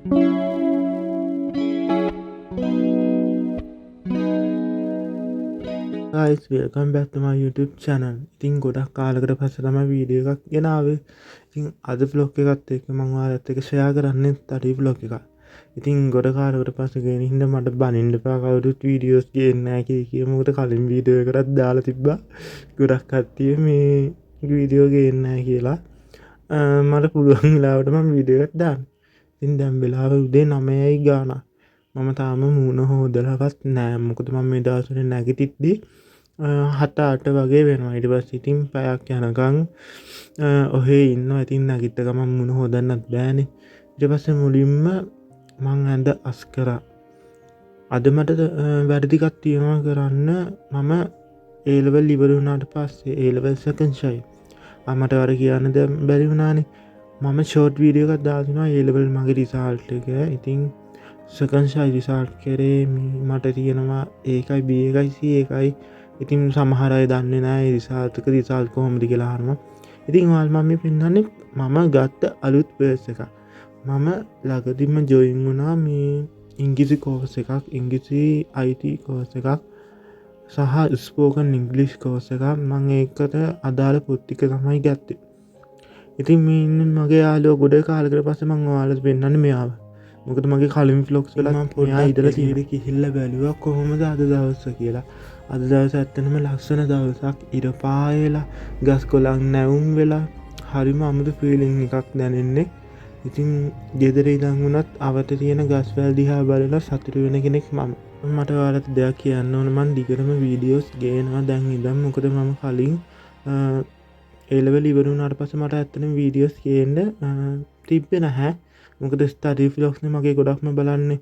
guys, welcome back to my YouTube channel. ඉතින් ගොඩක් කාලකට පස්සේ තමයි වීඩියෝ එකක් ගෙනාවේ. ඉතින් අද vlog එකත් එක්ක මම ඔයාලත් එක්ක share කරන්නේ තඩි vlog එකක්. ඉතින් ගොඩ කාලකට පස්සේ ගෙන හින්දා මට බනින්න එපා කවුරුත් වීඩියෝස් ගේන්නේ නැහැ කිය මොකද කලින් වීඩියෝ එකකට දාලා තිබ්බා. ගොඩක් කට්ටිය මේ වීඩියෝ ගේන්නේ නැහැ කියලා. මට පුළුවන් වෙලාවට මම වීඩියෝ එකක් දාන්න. ඉතින් දැන් වෙලාව උදේ 9යි ගානක්. මම තාම මූණ හොදලවත් නෑ. මොකද මම මේ දවස්වල නැගිටිද්දි 7-8 වගේ වෙනවා. ඊට පස්සේ ඉතින් පැයක් යනකම් ඔහේ ඉන්නවා. ඉතින් නැගිට ගමන් මූණ හොදන්නත් බෑනේ. ඊට පස්සේ මුලින්ම මං ඇඳ අස් කරා. අද මට වැඩ ටිකක් තියෙනවා කරන්න. මම A level ඉවර වුණාට පස්සේ A level second shy මට අර කියන්න බැරි වුණානේ. මම ෂෝට් වීඩියෝ එකක් දාලා තිනවා A level මගේ රිසල්ට් එක. ඉතින් සකන් ශයි රිසාල්ට් කරේ මට තියෙනවා ඒකයි B එකයි C එකයි. ඉතින් සමහර අය දන්නේ නැහැ රිසල්ට් රිසල්ට් කොහොමද කියලා අහනවා. ඉතින් ඔයාලට මම මේ පෙන්නන්නේ මම ගත්ත අලුත් බේස් එකක්. මම ළඟදිම ජොයින් වුණා මේ ඉංග්‍රීසි කෝස් එකක්, ඉංග්‍රීසි IT කෝස් එකක් සහ ස්පෝකන් ඉංග්ලිෂ් කෝස් එකක්. මම ඒකට අදාළ පොත් ටික තමයි ගත්තේ. ඉතින් මේ ඉන්නේ මගේ යාළුවෝ ගොඩ කාලයකට පස්සේ මම ඔයාලට පෙන්නන්නේ මෙයාව. මොකද මගේ කලින් ෆ්ලොක්ස් වල මම පොඩ්ඩක් ඉදලා තියෙන කිහිල්ල බැලුවා කොහොමද අද දවස කියලා. අද දවස ඇත්තටම ලස්සන දවසක්. ඉර පායලා ගස් කොළන් නැවුම් වෙලා හරිම අමුතු ෆීලිං එකක් දැනෙන්නේ. ඉතින් ගෙදර ඉඳන් වුණත් අවත තියෙන ගස් වැල් දිහා බලලා සතුටු වෙන කෙනෙක් මම. මට ඔයාලට දෙයක් කියන්න ඕන. මම දිගටම වීඩියෝස් ගේනවා දැන් ඉඳන්. මොකද මම කලින් A level ඉවර වුණාට පස්සේ මට ඇත්තටම වීඩියෝස් ගේන්න තිබ්බේ නැහැ. මොකද ස්ටඩි ෆ්ලොග්ස් නේ මගේ ගොඩක්ම බලන්නේ.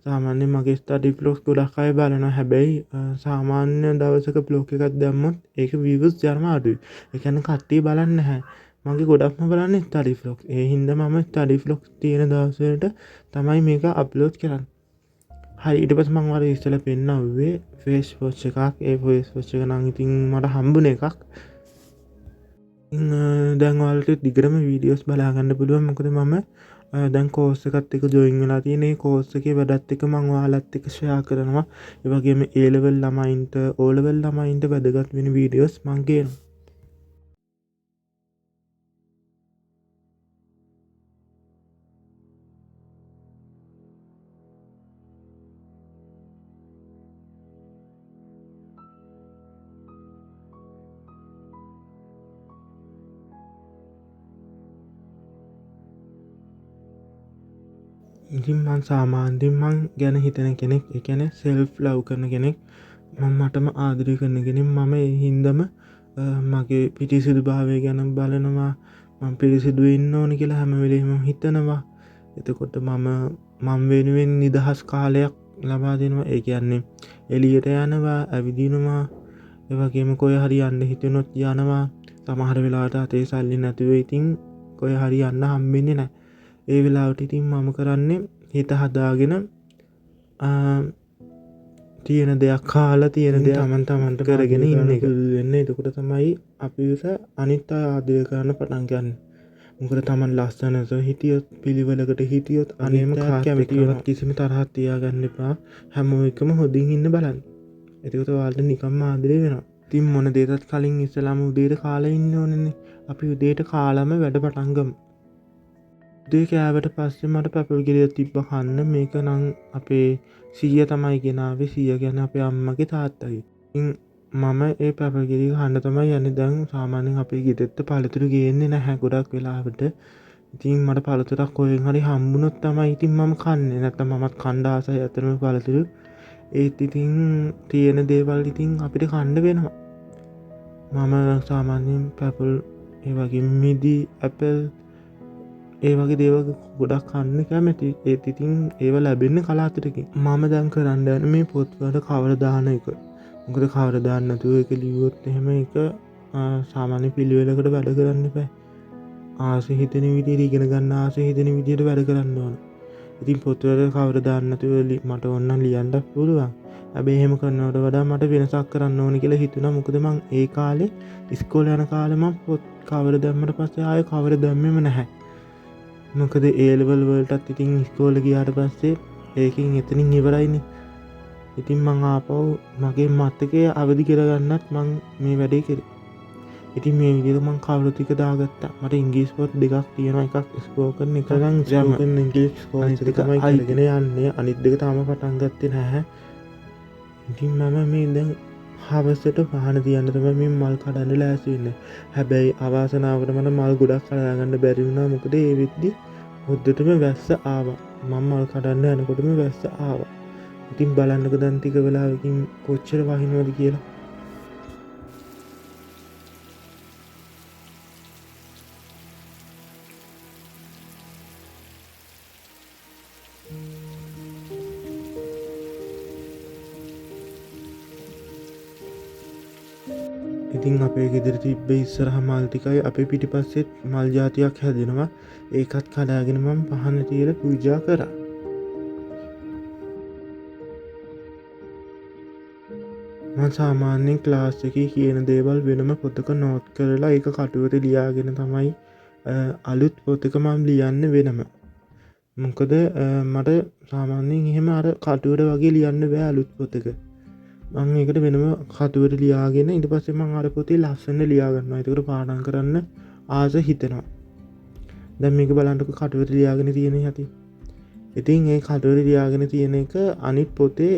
සාමාන්‍යයෙන් මගේ ස්ටඩි ෆ්ලොග්ස් ගොඩක් අය බලනවා. හැබැයි සාමාන්‍ය දවසක ෆ්ලොග් එකක් දැම්මොත් ඒක views යනවා අඩුයි. ඒ කියන්නේ කට්ටිය බලන්නේ නැහැ. මගේ ගොඩක්ම බලන්නේ ස්ටඩි ෆ්ලොග්ස්. ඒ හින්දා මම ස්ටඩි ෆ්ලොග්ස් තියෙන දවසට තමයි මේක අප්ලෝඩ් කරන්නේ. හරි ඊට පස්සේ මම ඔයාලට ඉස්සෙල්ලා පෙන්නවුවේ ෆේස් වොෂ් එකක්. ඒ ෆේස් වොෂ් එක නම් ඉතින් මට හම්බුන එකක්. දැන් ඔයාලට දිගටම වීඩියෝස් බලා ගන්න පුළුවන්. මොකද මම දැන් කෝස් එකත් එක්ක ජොයින් වෙලා තියෙන. මේ කෝස් එකේ වැඩත් එක්ක මම ඔයාලත් එක්ක ෂෙයා කරනවා. ඒ වගේම A level ළමයින්ට O level ළමයින්ට වැදගත් වෙන වීඩියෝස් මම ගේනවා. ඉතින් මං සාමාන්‍යයෙන් මං ගැන හිතන කෙනෙක්. ඒ කියන්නේ self love කරන කෙනෙක්. මම මටම ආදරය කරන කෙනෙක්. මම ඒ හින්දාම මගේ පිරිසිදු භාවය ගැන බලනවා. මම පිරිසිදු වෙන්න ඕන කියලා හැම වෙලේම හිතනවා. එතකොට මම වෙනුවෙන් නිදහස් කාලයක් ලබා දෙනවා. ඒ කියන්නේ එළියට යනවා, ඇවිදිනවා, ඒ වගේම කොයි හරි යන්න හිතුනොත් යනවා. සමහර වෙලාවට අතේ සල්ලි නැතුව ඉතින් කොයි හරි යන්න හම්බෙන්නේ නැහැ. ඒ වෙලාවට ඉතින් මම කරන්නේ හිත හදාගෙන තියෙන දෙයක් කාලා තියෙන දෙයක් තමන්ට කරගෙන ඉන්න එක වෙන්නේ. එතකොට තමයි අපිට අනිත් අය ආදරය කරන්න පටන් ගන්න. මොකද තමන් ලස්සනට හිටියොත්, පිළිවෙලකට හිටියොත් අනිත් අය කැමතිවත් කිසිම තරහක් තියාගන්න එපා. හැම එකම හොඳින් ඉන්න බලන්න. එතකොට ඔයාලට නිකම්ම ආදරය වෙනවා. ඉතින් මොන දෙයකටත් කලින් ඉස්සලාම උදේට කාලා ඉන්න ඕනේනේ. අපි උදේට කාලාම වැඩ පටන් ගමු. උදේ කෑවට පස්සේ මට පැපල් ගෙඩියක් තිබ්බ කන්න. මේක නම් අපේ සීයා තමයි ගෙනාවේ. සීයා කියන්නේ අපේ අම්මගේ තාත්තගේ. ඉතින් මම ඒ පැපල් ගෙඩිය කන්න තමයි යන්නේ. දැන් සාමාන්‍යයෙන් අපේ ගෙදරට පළතුරු ගේන්නේ නැහැ ගොඩක් වෙලාවට. ඉතින් මට පළතුරක් කොහෙන් හරි හම්බුනොත් තමයි ඉතින් මම කන්නේ. නැත්නම් මමත් කන්න ආසයි අතරම පළතුරු. ඒත් ඉතින් තියෙන දේවල් ඉතින් අපිට කන්න වෙනවා. මම සාමාන්‍යයෙන් පැපල් ඒ වගේ මිදි ඇපල් ඒ වගේ දේවල් ගොඩක් කන්න කැමති. ඒත් ඉතින් ඒව ලැබෙන්නේ කලාතුරකින්. මම දැන් කරන්න යන මේ පොත්වල කවර දාන එක. මොකද කවර දාන්න නැතුව ඒක ලියුවොත් එහෙම ඒක සාමාන්‍ය පිළිවෙලකට වැඩ කරන්න බෑ. ආසෙ හිතෙන විදිහට ඉගෙන ගන්න ආසෙ හිතෙන විදිහට වැඩ කරන්න ඕන. ඉතින් පොත්වල කවර දාන්න නැතුව මට ඕන ලියන්න පුළුවන්. හැබැයි එහෙම කරනවට වඩා මට වෙනසක් කරන්න ඕන කියලා හිතුණා. මොකද මං ඒ කාලේ ඉස්කෝලේ යන කාලේ මම පොත් කවර දැම්මට පස්සේ ආයෙ කවර දැම්මෙම නැහැ. මොකද ඒ ලෙවල් වලටත් ඉතින් ඉස්කෝලේ ගියාට පස්සේ ඒකෙන් එතනින් ඉවරයිනේ. ඉතින් මං ආපහු මගේ මතකය අවදි කරගන්නත් මං මේ වැඩේ කරේ. ඉතින් මේ විදිහට මං කවුරු ටික දාගත්තා. මට ඉංග්‍රීසි පොත් දෙකක් තියෙනවා. එකක් ස්පෝකන් එකක් ස්පෝකන් ඉංග්‍රීසි කෝස් එක තමයි කරගෙන යන්නේ. අනිත් දෙක තාම පටන් ගත්තේ නැහැ. ඉතින් මම මේ දැන් හවසට පහන තියන්න තමයි මේ මල් කඩන්න ලෑස්ති වෙන්නේ. හැබැයි අවාසනාවකට මට මල් ගොඩක් කඩාගන්න බැරි වුණා. මොකද ඒ වෙද්දි හොද්දටම වැස්ස ආවා. මම මල් කඩන්න යනකොටම වැස්ස ආවා. ඉතින් බලන්නක දැන් ටික වෙලාවකින් කොච්චර වහිනවද කියලා. ඉතින් අපේ ගෙදර තිබ්බ ඉස්සරහ මල් ටිකයි අපේ පිටිපස්සෙත් මල් ජාතියක් හැදෙනවා. ඒකත් කඩාගෙන මම පහන තියලා පූජා කරා. මම සාමාන්‍යයෙන් ක්ලාස් එකේ කියන දේවල් වෙනම පොතක නෝට් කරලා ඒක කටුවට ලියාගෙන තමයි අලුත් පොතක මම ලියන්න වෙනම. මොකද මට සාමාන්‍යයෙන් එහෙම අර කටුවට වගේ ලියන්න බෑ අලුත් පොතක. මං ඒකට වෙනම කටුවට ලියාගෙන ඊට පස්සේ මං අර පොතේ ලස්සන ලියා ගන්නවා. ඒකට පාඩම් කරන්න ආස හිතෙනවා. දැන් මේක බලන්නකො කටුවට ලියාගෙන තියෙන හැටි. ඉතින් ඒ කටුවට ලියාගෙන තියෙන එක අනිත් පොතේ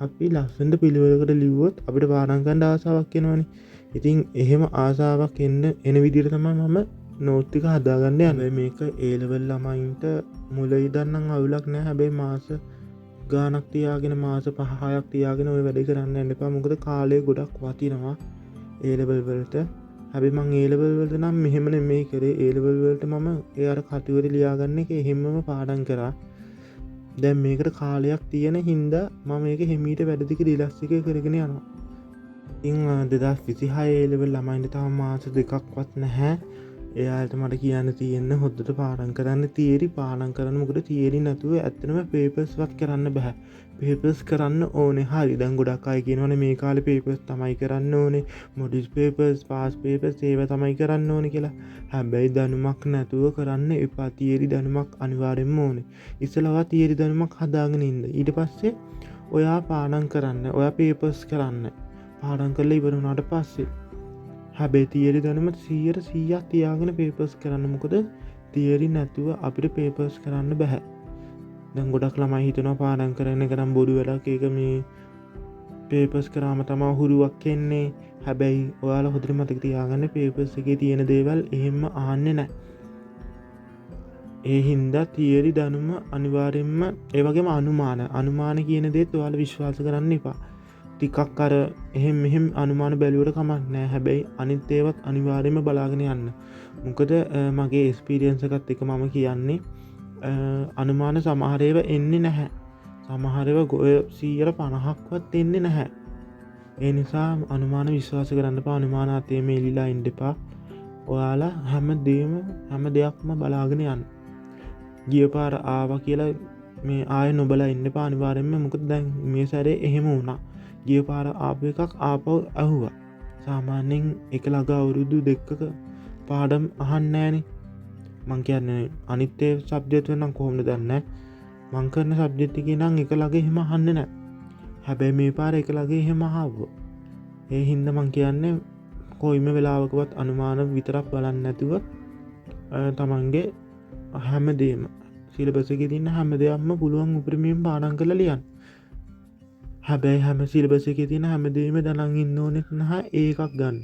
අපි ලස්සනට පිළිවෙලකට ලිව්වොත් අපිට පාඩම් කරන්න ආසාවක් එනවනේ. ඉතින් එහෙම ආසාවක් එන විදිහට තමයි මම නෝට් ටික හදාගන්න යන්නේ. මේක A level ළමයින්ට මුල ඉඳන් නම් අවුලක් නෑ. හැබැයි මාස ගානක් තියාගෙන මාස 5-6ක් තියාගෙන ඔය වැඩේ කරන්න යන්න එපා. මොකද කාලය ගොඩක් වටිනවා A level වලට. හැබැයි මං A level වලට නම් මෙහෙම නෙමෙයි කරේ. A level වලට මම ඒ අර කටුවට ලියාගන්න එක එහෙමම පාඩම් කරා. දැන් මේකට කාලයක් තියෙන හින්දා මම මේක හිමීට වැඩ ටික රිලැක්ස් එකේ කරගෙන යනවා. ඉතින් 2026 A level ළමයින්ට තව මාස දෙකක්වත් නැහැ. එයාට මට කියන්න තියෙන්න හොද්දට පාඩම් කරන්න තියරි පාඩම් කරන්න. මොකද තියරි නැතුව ඇත්තටම පේපර්ස් වත් කරන්න බෑ. පේපර්ස් කරන්න ඕනේ. හරි දැන් ගොඩක් අය කියනවනේ මේ කාලේ පේපර්ස් තමයි කරන්න ඕනේ. මොඩියුල් පේපර්ස්, පාස් පේපර්ස් ඒවා තමයි කරන්න ඕනේ කියලා. හැබැයි දැනුමක් නැතුව කරන්න එපා. තියරි දැනුමක් අනිවාර්යෙන්ම ඕනේ. ඉස්සෙල්ලා තියරි දැනුමක් හදාගෙන ඉන්න. ඊට පස්සේ ඔයා පාඩම් කරන්න. ඔයා පේපර්ස් කරන්න. පාඩම් කරලා ඉවර වුණාට පස්සේ හැබැයි තියරි දැනුම 100% තියාගෙන පේපර්ස් කරන්න. මොකද තියරි නැතුව අපිට පේපර්ස් කරන්න බැහැ. දැන් ගොඩක් ළමයි හිතනවා පාඩම් කරන්න එක නම් බොරු වැඩක්. ඒක මේ පේපර්ස් කරාම තමයි හුරුවක් එන්නේ. හැබැයි ඔයාලා හොඳට මතක තියාගන්න පේපර්ස් එකේ තියෙන දේවල් එහෙම අහන්නේ නැහැ. ඒ හින්දා තියරි දැනුම අනිවාර්යෙන්ම ඒ වගේම අනුමාන කියන දේත් ඔයාලා විශ්වාස කරන්න එපා. ටිකක් අර එහෙම අනුමාන බැලුවට කමක් නෑ. හැබැයි අනිත් ඒවත් අනිවාර්යෙන්ම බලාගෙන යන්න. මොකද මගේ එක්ස්පීරියන්ස් එකත් එක මම කියන්නේ අනුමාන සමහර ඒවා එන්නේ නැහැ. සමහර ඒවා 150ක්වත් එන්නේ නැහැ. ඒ නිසා අනුමාන විශ්වාස කරන්න එපා. අනුමාන අතේම එලිලා ඉන්න එපා. ඔයාලා හැම දෙයක්ම බලාගෙන යන්න. ගිය පාර ආවා කියලා මේ ආයෙ නොබලා ඉන්න එපා අනිවාර්යෙන්ම. මොකද දැන් මේ සැරේ එහෙම වුණා. ගිය පාර ආපු එකක් ආපහු ඇහුවා. සාමාන්‍යයෙන් එක ළඟ අවුරුදු 2ක පාඩම් අහන්නේ නැහනේ. මං කියන්නේ අනිත් ඒ සබ්ජෙක්ට් වල නම් කොහොමද දන්නේ. මං කරන සබ්ජෙක්ට් එකේ නම් එක ළඟ එහෙම අහන්නේ නැහැ. හැබැයි මේ පාර එක ළඟ එහෙම අහුවා. ඒ හින්දා මං කියන්නේ කොයිම වෙලාවකවත් අනුමාන විතරක් බලන්නේ නැතුව තමන්ගේ හැමදේම සිලබස් එකේ තියෙන හැම දෙයක්ම පුළුවන් උපරිමයෙන් පාඩම් කරලා ලියන්න. හැබැයි හැම සිලබස් එකේ තියෙන හැමදේම දැනන් ඉන්න ඕනෙත් නැහැ. ඒකක් ගන්න.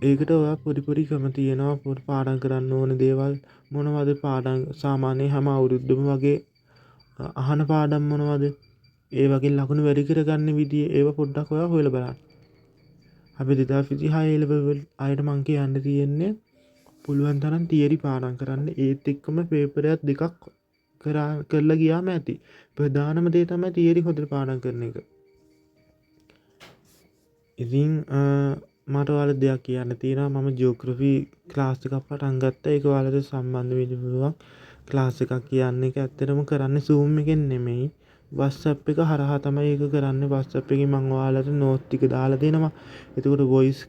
ඒකට ඔයා පොඩි ක්‍රම තියෙනවා. පොඩි පාඩම් කරන්න ඕන දේවල් මොනවද? පාඩම් සාමාන්‍ය හැම අවුරුද්දම වගේ අහන පාඩම් මොනවද? ඒ වගේ ලකුණු වැඩි කරගන්න විදිය ඒව පොඩ්ඩක් ඔයා හොයලා බලන්න. අපි 2026 level අයට මං කියන්න තියෙන්නේ පුළුවන් තරම් තියරි පාඩම් කරන්න. ඒත් එක්කම පේපර් එකක් දෙකක් කරලා ගියාම ඇති. ප්‍රධානම දේ තමයි තියරි හොඳට පාඩම් කරන එක. ඉතින් මට ඔයාලට දෙයක් කියන්න තියෙනවා. මම ජියෝග්‍රැෆි ක්ලාස් එකක් පටන් ගත්තා. ඒක ඔයාලට සම්බන්ධ වෙන්න පුළුවන් ක්ලාස් එකක් කියන්නේ. ඒක ඇත්තටම කරන්නේ Zoom එකෙන් නෙමෙයි. WhatsApp එක හරහා තමයි ඒක කරන්නේ. WhatsApp එකේ මම ඔයාලට නෝට් ටික දාලා දෙනවා. එතකොට voice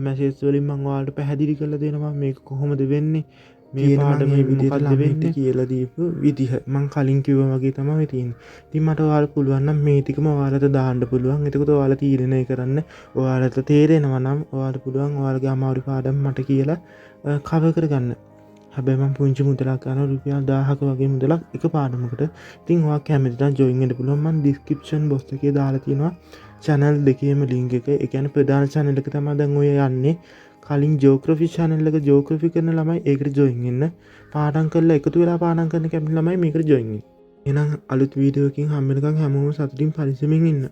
මැසේජ් වලින් මම ඔයාලට පැහැදිලි කරලා දෙනවා මේක කොහොමද වෙන්නේ. මේ පාඩම මේ විදිහට ළමයින්ට කියලා දීපු විදිහ මං කලින් කිව්වා වගේ තමයි තියෙන්නේ. ඉතින් මට ඔයාලට පුළුවන් නම් මේ ටිකම ඔයාලට දාන්න පුළුවන්. එතකොට ඔයාලා තීරණය කරන්න. ඔයාලට තේරෙනවා නම් ඔයාලට පුළුවන් ඔයාලගේ අමාරු පාඩම් මට කියලා කවර් කරගන්න. හැබැයි මම පුංචි මුදලක් ගන්න රුපියල් 1000ක වගේ මුදලක් එක පාඩමකට. ඉතින් ඔයා කැමති නම් ජොයින් වෙන්න පුළුවන්. මම ඩිස්ක්‍රිප්ෂන් බොක්ස් එකේ දාලා තියෙනවා channel දෙකේම link එක. ඒ කියන්නේ ප්‍රධාන channel එක තමයි දැන් ඔය යන්නේ. කලින් ජෝග්‍රෆි channel එක ජෝග්‍රෆි කරන ළමයි ඒකට ජොයින් වෙන්න. පාඩම් කරලා එකතු වෙලා පාඩම් කරන කැමති ළමයි මේකට ජොයින් වෙන්න. එහෙනම් අලුත් වීඩියෝ එකකින් හම්බ වෙනකන් හැමෝම සතුටින් පරිස්සමින් ඉන්න.